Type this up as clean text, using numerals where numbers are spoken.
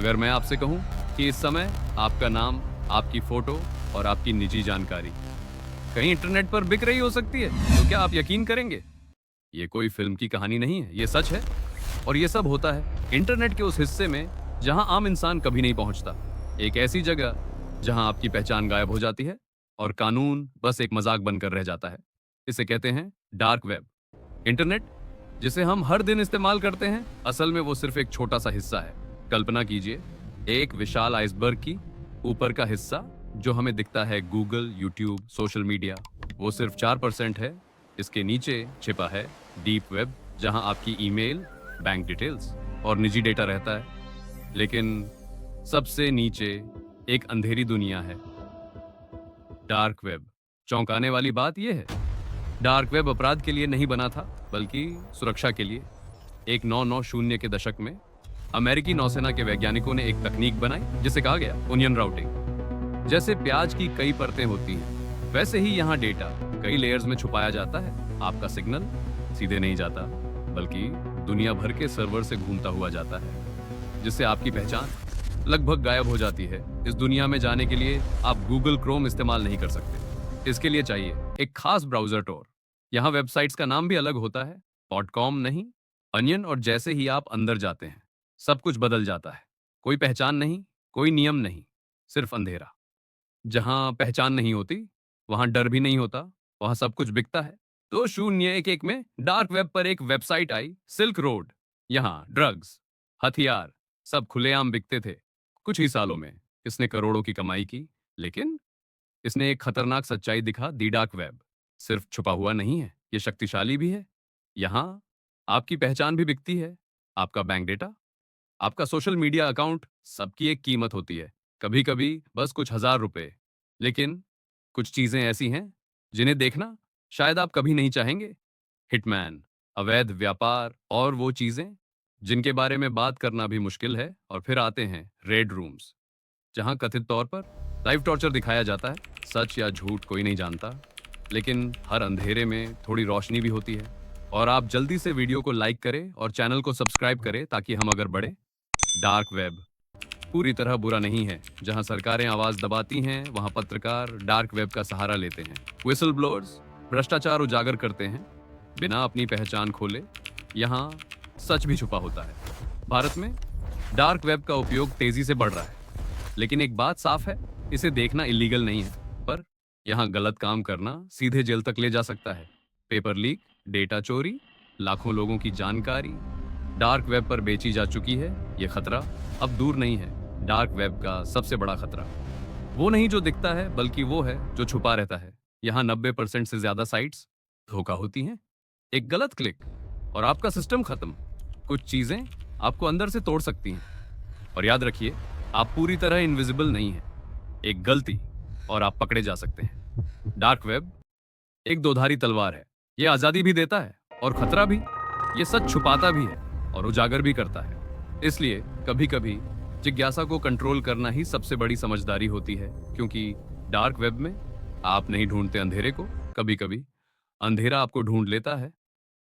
अगर मैं आपसे कहूं कि इस समय आपका नाम, आपकी फोटो और आपकी निजी जानकारी कहीं इंटरनेट पर बिक रही हो सकती है, तो क्या आप यकीन करेंगे? ये कोई फिल्म की कहानी नहीं है, ये सच है। और ये सब होता है इंटरनेट के उस हिस्से में जहां आम इंसान कभी नहीं पहुंचता। एक ऐसी जगह जहां आपकी पहचान गायब हो जाती है और कानून बस एक मजाक बनकर रह जाता है। इसे कहते हैं डार्क वेब। इंटरनेट जिसे हम हर दिन इस्तेमाल करते हैं, असल में वो सिर्फ एक छोटा सा हिस्सा है। कल्पना कीजिए, एक विशाल आइसबर्ग की ऊपर का हिस्सा जो हमें दिखता है गूगल, यूट्यूब, सोशल मीडिया, वो सिर्फ 4% है। इसके नीचे छिपा है डीप वेब, जहां आपकी ईमेल, बैंक डिटेल्स और निजी डेटा रहता है। लेकिन सबसे नीचे एक अंधेरी दुनिया है, डार्क वेब। चौंकाने वाली बात यह है, डार्क वेब अपराध के लिए नहीं बना था, बल्कि सुरक्षा के लिए। एक 990 के दशक में अमेरिकी नौसेना के वैज्ञानिकों ने एक तकनीक बनाई जिसे कहा गया ओनियन राउटिंग। जैसे प्याज की कई परतें होती हैं, वैसे ही यहाँ डेटा कई लेयर्स में छुपाया जाता है। आपका सिग्नल सीधे नहीं जाता, बल्कि दुनिया भर के सर्वर से घूमता हुआ जाता है, जिससे आपकी पहचान लगभग गायब हो जाती है। इस दुनिया में जाने के लिए आप गूगल क्रोम इस्तेमाल नहीं कर सकते। इसके लिए चाहिए एक खास ब्राउजर टोर। यहाँ वेबसाइट्स का नाम भी अलग होता है, .com नहीं, अनियन। और जैसे ही आप अंदर जाते हैं, सब कुछ बदल जाता है। कोई पहचान नहीं, कोई नियम नहीं, सिर्फ अंधेरा। जहां पहचान नहीं होती, वहां डर भी नहीं होता, वहां सब कुछ बिकता है। तो 011 में डार्क वेब पर एक वेबसाइट आई, सिल्क रोड। यहाँ ड्रग्स, हथियार सब खुलेआम बिकते थे। कुछ ही सालों में इसने करोड़ों की कमाई की। लेकिन इसने एक खतरनाक सच्चाई दिखा दी। डार्क वेब सिर्फ छुपा हुआ नहीं है, ये शक्तिशाली भी है। यहाँ आपकी पहचान भी बिकती है, आपका बैंक डेटा, आपका सोशल मीडिया अकाउंट, सबकी एक कीमत होती है। कभी कभी बस कुछ हजार रुपए। लेकिन कुछ चीजें ऐसी हैं जिन्हें देखना शायद आप कभी नहीं चाहेंगे। हिटमैन, अवैध व्यापार और वो चीजें जिनके बारे में बात करना भी मुश्किल है। और फिर आते हैं रेड रूम्स, जहां कथित तौर पर लाइव टॉर्चर दिखाया जाता है। सच या झूठ कोई नहीं जानता, लेकिन हर अंधेरे में थोड़ी रोशनी भी होती है। और आप जल्दी से वीडियो को लाइक करें और चैनल को सब्सक्राइब करें ताकि हम अगर बढ़े। डार्क वेब पूरी तरह बुरा नहीं है। जहां सरकारें आवाज दबाती हैं, वहां पत्रकार डार्क वेब का सहारा लेते हैं। व्हिसल ब्लोअर्स भ्रष्टाचार उजागर करते हैं बिना अपनी पहचान खोले। यहाँ सच भी छुपा होता है। भारत में डार्क वेब का उपयोग तेजी से बढ़ रहा है, लेकिन एक बात साफ है, इसे देखना इलीगल नहीं है, पर यहाँ गलत काम करना सीधे जेल तक ले जा सकता है। पेपर लीक, डेटा चोरी, लाखों लोगों की जानकारी डार्क वेब पर बेची जा चुकी है। ये खतरा अब दूर नहीं है। डार्क वेब का सबसे बड़ा खतरा वो नहीं जो दिखता है, बल्कि वो है जो छुपा रहता है। यहाँ 90% से ज्यादा साइट्स धोखा होती हैं। एक गलत क्लिक और आपका सिस्टम खत्म। कुछ चीजें आपको अंदर से तोड़ सकती हैं। और याद रखिए, आप पूरी तरह इनविजिबल नहीं हैं। एक गलती और आप पकड़े जा सकते हैं। डार्क वेब एक दोधारी तलवार है। ये आजादी भी देता है और खतरा भी। ये सच छुपाता भी है और उजागर भी करता है। इसलिए कभी कभी जिज्ञासा को कंट्रोल करना ही सबसे बड़ी समझदारी होती है, क्योंकि डार्क वेब में आप नहीं ढूंढते अंधेरे को, कभी कभी अंधेरा आपको ढूंढ लेता है।